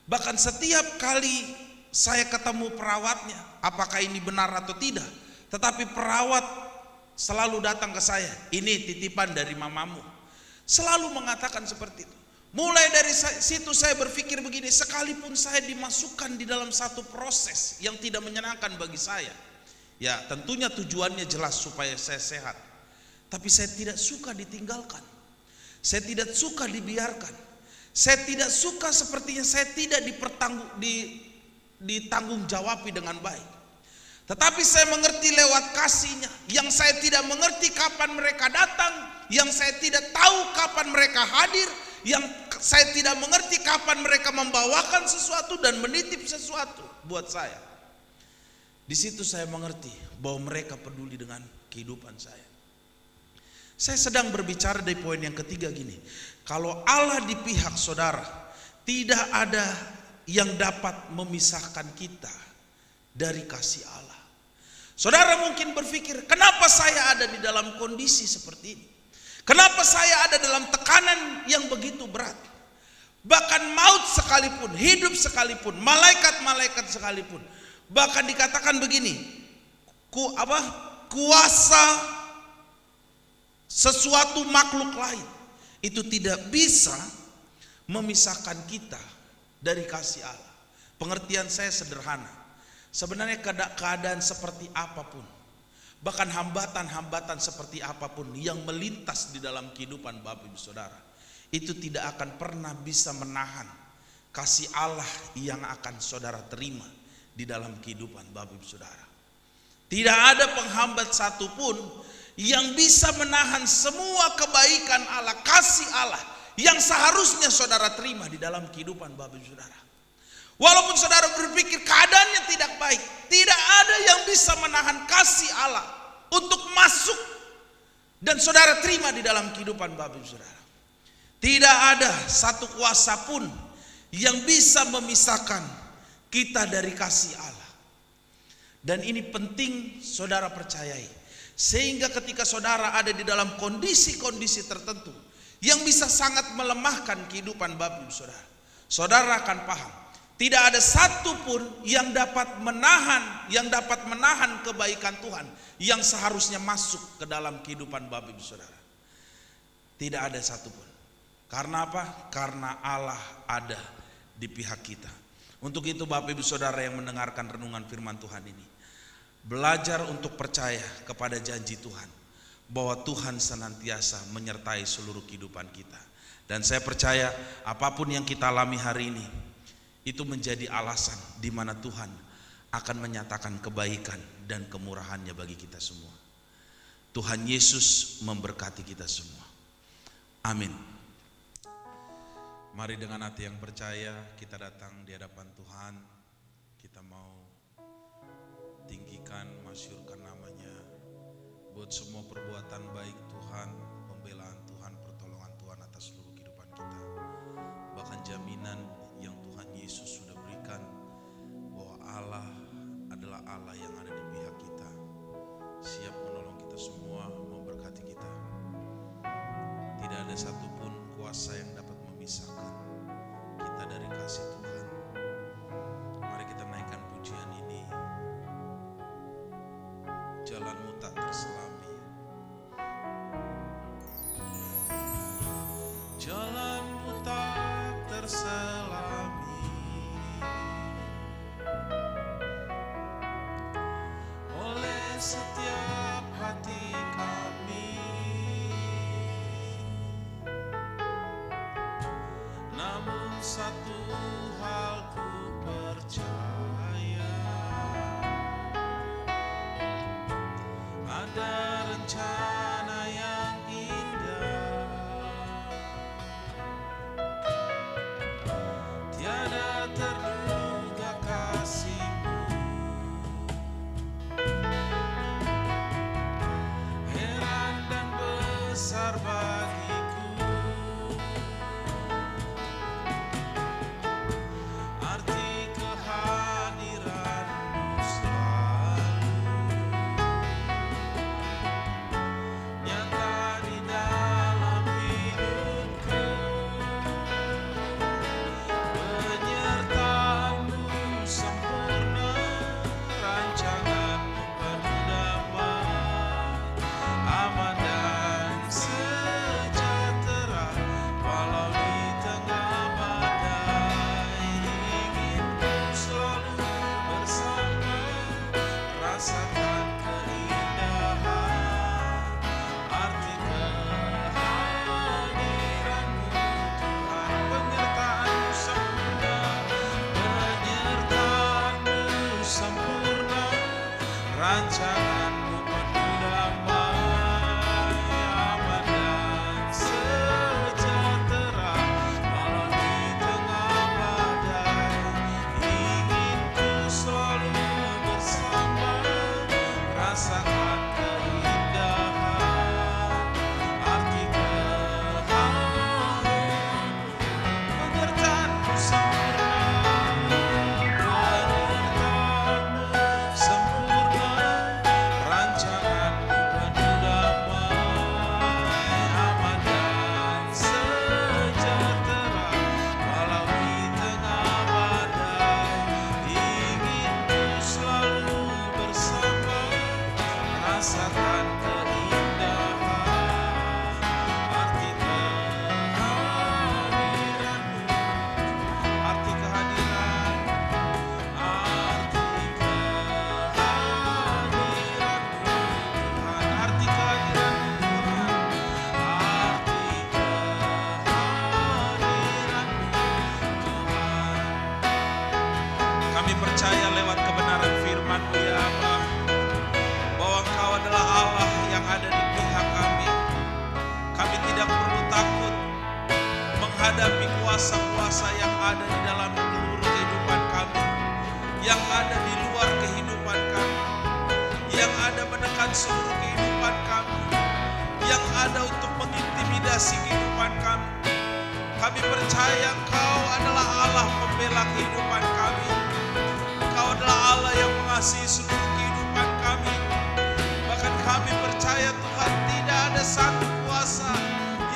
Bahkan setiap kali saya ketemu perawatnya, apakah ini benar atau tidak, tetapi perawat selalu datang ke saya, ini titipan dari mamamu. Selalu mengatakan seperti itu. Mulai dari situ saya berpikir begini, sekalipun saya dimasukkan di dalam satu proses yang tidak menyenangkan bagi saya, ya tentunya tujuannya jelas supaya saya sehat, tapi saya tidak suka ditinggalkan, saya tidak suka dibiarkan, saya tidak suka sepertinya saya tidak ditanggung jawabi dengan baik. Tetapi saya mengerti lewat kasihnya, yang saya tidak mengerti kapan mereka datang, yang saya tidak tahu kapan mereka hadir, yang saya tidak mengerti kapan mereka membawakan sesuatu dan menitip sesuatu buat saya. Di situ saya mengerti bahwa mereka peduli dengan kehidupan saya. Saya sedang berbicara dari poin yang ketiga gini. Kalau Allah di pihak saudara, tidak ada yang dapat memisahkan kita dari kasih Allah. Saudara mungkin berpikir, kenapa saya ada di dalam kondisi seperti ini? Kenapa saya ada dalam tekanan yang begitu berat? Bahkan maut sekalipun, hidup sekalipun, malaikat-malaikat sekalipun. Bahkan dikatakan begini, kuasa sesuatu makhluk lain itu tidak bisa memisahkan kita dari kasih Allah. Pengertian saya sederhana. Sebenarnya keadaan seperti apapun, bahkan hambatan-hambatan seperti apapun yang melintas di dalam kehidupan Bapak Ibu Saudara, itu tidak akan pernah bisa menahan kasih Allah yang akan saudara terima di dalam kehidupan Bapak Ibu Saudara. Tidak ada penghambat satupun yang bisa menahan semua kebaikan Allah, kasih Allah yang seharusnya saudara terima di dalam kehidupan Bapak Ibu Saudara. Walaupun saudara berpikir keadaannya tidak baik, tidak ada yang bisa menahan kasih Allah untuk masuk dan saudara terima di dalam kehidupan Bapak Ibu Saudara. Tidak ada satu kuasa pun yang bisa memisahkan kita dari kasih Allah. Dan ini penting saudara percayai. Sehingga ketika saudara ada di dalam kondisi-kondisi tertentu yang bisa sangat melemahkan kehidupan Bapak Ibu Saudara, saudara akan paham tidak ada satupun yang dapat menahan kebaikan Tuhan yang seharusnya masuk ke dalam kehidupan Bapak Ibu Saudara. Tidak ada satupun. Karena apa? Karena Allah ada di pihak kita. Untuk itu Bapak Ibu Saudara yang mendengarkan renungan firman Tuhan ini, belajar untuk percaya kepada janji Tuhan bahwa Tuhan senantiasa menyertai seluruh kehidupan kita. Dan saya percaya apapun yang kita alami hari ini, itu menjadi alasan di mana Tuhan akan menyatakan kebaikan dan kemurahannya bagi kita semua. Tuhan Yesus memberkati kita semua. Amin. Mari dengan hati yang percaya kita datang di hadapan Tuhan. Kita mau tinggikan, masyurkan namanya buat semua perbuatan baik Tuhan, pembelaan Tuhan, pertolongan Tuhan atas seluruh kehidupan kita. Bahkan jaminan yang Tuhan Yesus sudah berikan bahwa Allah adalah Allah yang ada di pihak kita, siap menolong kita semua, memberkati kita. Tidak ada satupun kuasa yang dapat memisahkan kita dari kasih Tuhan. Mari kita naikkan pujian ini. Jalanmu tak terselami, jalanmu tak terselami oleh setiap hati kami. Namun satu hal ku percaya, ada rencana yang indah, tiada terduga kasih-Mu, heran dan besar bagiku, arti kehadiran-Mu selalu nyata di dalam hidupku. Penyertaan-Mu sempurna, rancangan-Mu penuh damai, aman dan sejahtera walau di tengah badai. Ingin ku selalu bersama, rasakan keindahan arti kehadiran-Mu Tuhan. Penyertaan-Mu sempurna, penyertaan-Mu sempurna, rancangan-Mu penuh damai, aman dan sejahtera walau di tengah badai. Ingin ku selalu bersama, rasakan keindahan arti kehadiran-Mu. Penyertaan-Mu sempurna, penyertaan-Mu sempurna, rancangan-Mu penuh damai, aman dan sejahtera walau di tengah badai. Ingin ku selalu bersama, rasakan keindahan arti kehadiran-Mu, arti kehadiran, arti kehadiran-Mu Tuhan, arti kehadiran-Mu Tuhan. Kami percaya lewat kebenaran firman-Mu ya Allah, bahwa Engkau adalah Allah yang ada di kuasa-kuasa yang ada di dalam seluruh kehidupan kami, yang ada di luar kehidupan kami, yang ada menekan seluruh kehidupan kami, yang ada untuk mengintimidasi kehidupan kami. Kami percaya Engkau adalah Allah pembela kehidupan kami. Engkau adalah Allah yang mengasihi seluruh kehidupan kami. Bahkan kami percaya Tuhan, tidak ada satu kuasa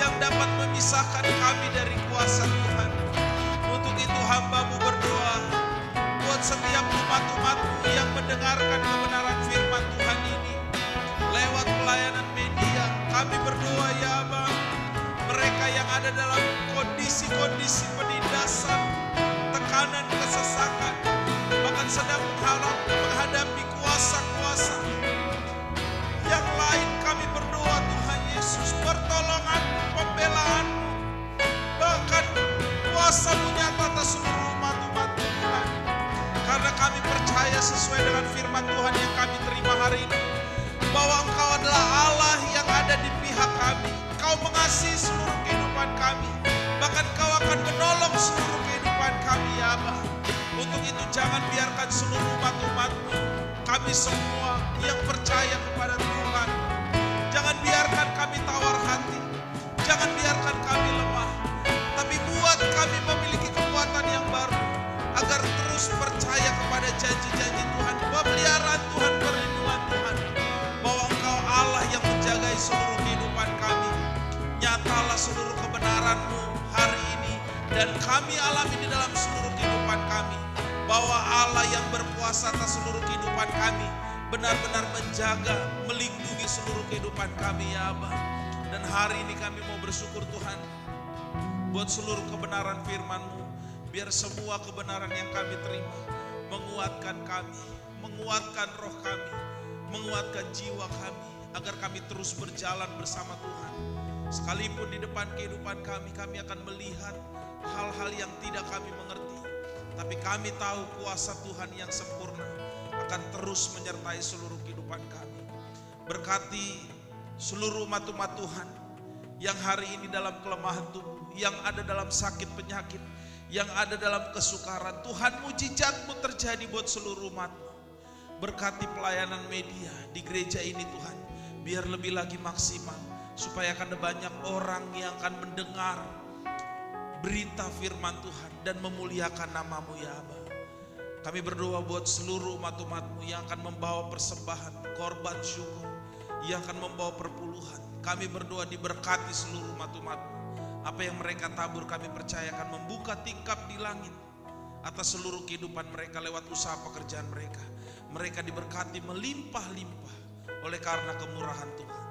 yang dapat memisahkan kami dari kuasa Tuhan. Untuk itu hamba-Mu berdoa buat setiap umat-umat-Mu yang mendengarkan kebenaran firman Tuhan ini lewat pelayanan media. Kami berdoa ya Bapa, mereka yang ada dalam kondisi-kondisi penindasan, tekanan, kesesakan, bahkan sedang menghadapi kuasa-kuasa yang lain, kami berdoa Tuhan Yesus, pertolongan-Mu, pembelaan-Mu, bahkan kuasa-Mu nyata atas seluruh umat-umat-Mu Tuhan. Karena kami percaya sesuai dengan firman Tuhan yang kami terima hari ini, bahwa Engkau adalah Allah yang ada di pihak kami. Engkau mengasihi seluruh kehidupan kami, bahkan Engkau akan menolong seluruh kehidupan kami ya Allah. Untuk itu jangan biarkan seluruh umat-umat-Mu, kami semua yang percaya kepada Tuhan, jangan biarkan kami tawar hati, jangan biarkan kami lemah, tapi buat kami memiliki kekuatan yang baru, agar terus percaya kepada janji-janji Tuhan, pemeliharaan Tuhan, perlindungan Tuhan, bahwa Engkau Allah yang menjagai seluruh kehidupan kami. Nyatalah seluruh kebenaran-Mu hari ini, dan kami alami di dalam seluruh kehidupan kami, bahwa Allah yang berkuasa atas seluruh kehidupan kami benar-benar menjaga, melindungi seluruh kehidupan kami ya Abah. Dan hari ini kami mau bersyukur Tuhan buat seluruh kebenaran firman-Mu. Biar semua kebenaran yang kami terima menguatkan kami, menguatkan roh kami, menguatkan jiwa kami, agar kami terus berjalan bersama Tuhan. Sekalipun di depan kehidupan kami akan melihat hal-hal yang tidak kami mengerti, tapi kami tahu kuasa Tuhan yang sempurna akan terus menyertai seluruh kehidupan kami. Berkati seluruh umat-umat Tuhan yang hari ini dalam kelemahan tubuh, yang ada dalam sakit penyakit, yang ada dalam kesukaran. Tuhan, mujizat-Mu terjadi buat seluruh umat-Mu. Berkati pelayanan media di gereja ini Tuhan, biar lebih lagi maksimal, supaya akan ada banyak orang yang akan mendengar berita firman Tuhan dan memuliakan nama-Mu ya Aba. Kami berdoa buat seluruh umat-umat-Mu yang akan membawa persembahan, korban syukur, yang akan membawa perpuluhan. Kami berdoa diberkati seluruh umat-umat-Mu. Apa yang mereka tabur kami percaya akan membuka tingkap di langit atas seluruh kehidupan mereka lewat usaha pekerjaan mereka. Mereka diberkati melimpah-limpah oleh karena kemurahan Tuhan.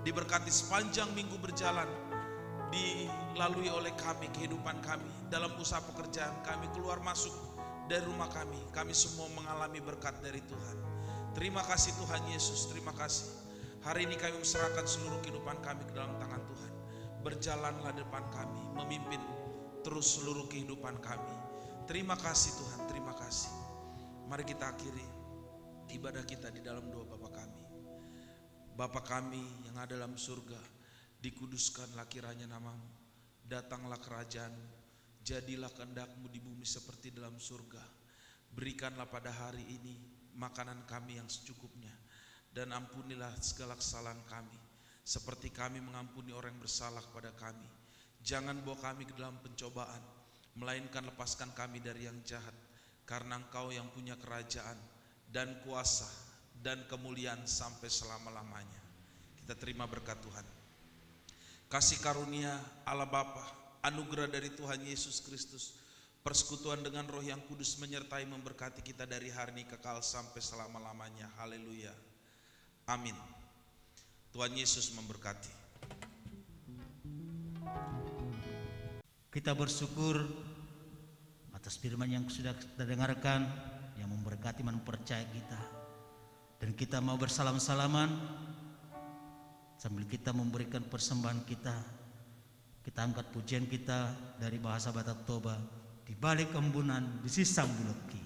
Diberkati sepanjang minggu berjalan, dilalui oleh kami, kehidupan kami, dalam usaha pekerjaan kami, keluar masuk dari rumah kami. Kami semua mengalami berkat dari Tuhan. Terima kasih Tuhan Yesus, terima kasih. Hari ini kami serahkan seluruh kehidupan kami ke dalam tangan Tuhan. Berjalanlah depan kami, memimpin terus seluruh kehidupan kami. Terima kasih Tuhan, terima kasih. Mari kita akhiri ibadah kita di dalam doa Bapa kami. Bapa kami yang ada dalam surga, dikuduskanlah kiranya nama-Mu, datanglah kerajaan-Mu, jadilah kehendak-Mu di bumi seperti dalam surga. Berikanlah pada hari ini makanan kami yang secukupnya, dan ampunilah segala kesalahan kami, seperti kami mengampuni orang yang bersalah kepada kami. Jangan bawa kami ke dalam pencobaan, melainkan lepaskan kami dari yang jahat. Karena Engkau yang punya kerajaan dan kuasa dan kemuliaan sampai selama-lamanya. Kita terima berkat Tuhan. Kasih karunia Allah Bapa, anugerah dari Tuhan Yesus Kristus, persekutuan dengan Roh yang Kudus menyertai memberkati kita dari hari ini kekal sampai selama-lamanya. Haleluya. Amin. Tuhan Yesus memberkati. Kita bersyukur atas firman yang sudah kita dengarkan, yang memberkati, mempercayai kita. Dan kita mau bersalam-salaman sambil kita memberikan persembahan kita. Kita angkat pujian kita dari bahasa Batak Toba, di balik embunan di sisam buloki.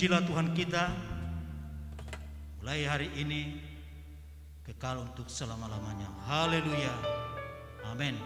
pujilah Tuhan kita mulai hari ini kekal untuk selama-lamanya. Haleluya. Amin.